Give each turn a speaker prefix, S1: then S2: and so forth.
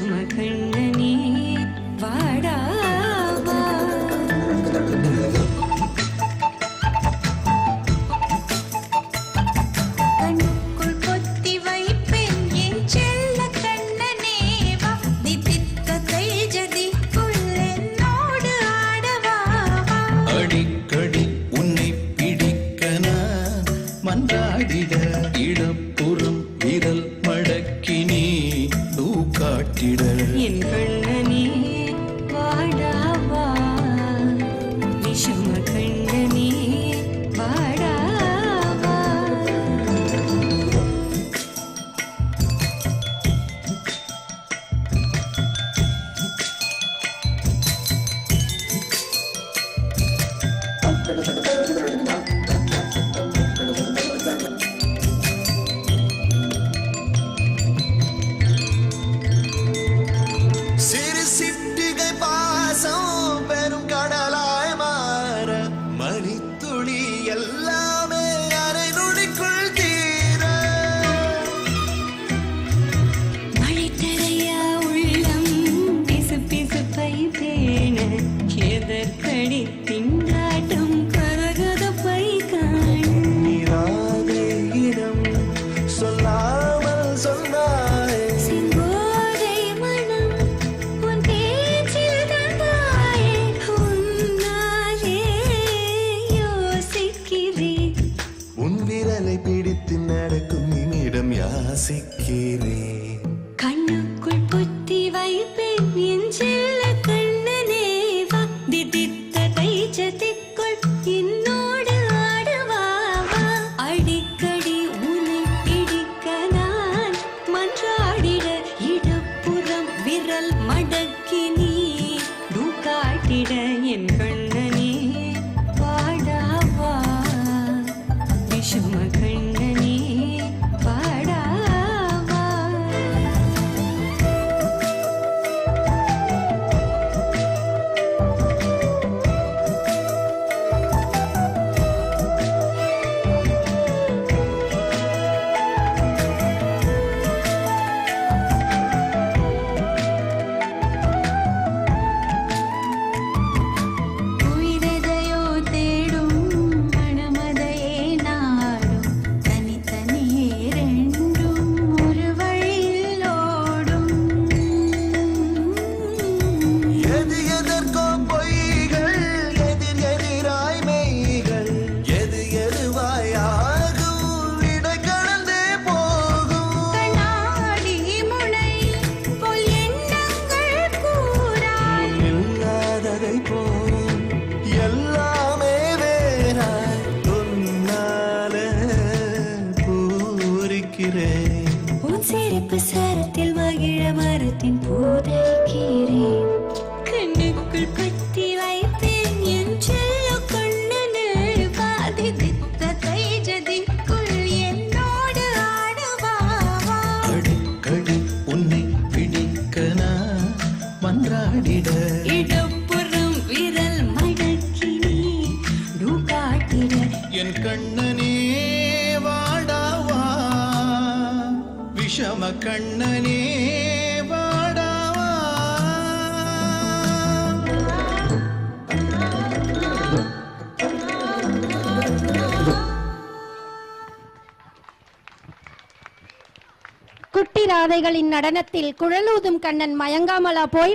S1: விஷம கண்ணனே வாடாவா கண்ணுக்குள் பொத்தி வைப்பேன் என் செல்ல கண்ணனே வா தித்தித்த கைஜதிக்குள் என்னோடு ஆடவா
S2: அடிக்கடி உன்னை பிடிக்க நான் மன்றாடிட இடப்புறம் விரல் மடக்கி நீ காட்டிட
S1: என் கண்ணனே வாடாவா விஷம கண்ணனே வாடாவா
S2: சிட்டிகை பாசம் பெரும் கடலாய் மாற மணித்துளி எல்லாமே அரை நொடிக்குள் தீர
S1: மழைத்தரையா உள்ளம் பிசு பிசுப்பை பேண எதற்கடி திண்டாட்டம் கரகதப்பை காண
S2: இடம் சொல்லாமல் சொன்னாய் பிடித்து நடக்கும் நிமிடம் யாசிக்கிறேன்
S1: கண்ணுக்குள் பொத்தி வைப்பேன் என் செல்ல கண்ணனே வா தித்தித்த தைஜதிக்குள் என்னோடு ஆடவா அடிக்கடி உன்னை பிடிக்க நான் மன்றாடிட இடப்புறம் விரல் மடக்கி நீ காட்டிட என் கண்ணனே வாடாவா விஷம கண்ணனே வாடாவா உயிரெதையோ தேடும் மனமதையே நாடும் தனித்தனியே ரெண்டும் ஒரு வழியில் ஓடும்
S2: எது எதற்கோ பொய்கள் எதிர் எதிராய் மெய்கள் எது எதுவாயாகும் இடை கடந்தே போகும்
S1: கண்ணாடி முனை போல் எண்ணங்கள் கூறாய்
S2: இல்லாததை போல் எல்லாமே வேறாய் உன்னால பூரிக்கிறேன்
S1: உன் சிரிப்பு சரத்தில் மகிழ மரத்தின் பூதைக்கிறேன் கண்ணுக்குள் பத்தி வைப்பேன் என் செல்ல கண்ணனே பாதி தித்த தைஜதிக்குள் என்னோடு ஆடவா
S2: அடிக்கடி உன்னை பிடிக்க நான் மன்றாடிட
S1: இடப்புறம் விரல் மடக்கி நீ காட்டிட
S2: என் கண்ணனே வாடாவா விஷம கண்ணனே வாடாவா
S3: குட்டி ராதைகளின் நடனத்தில் குழலூதும் கண்ணன் மயங்காமலா போய்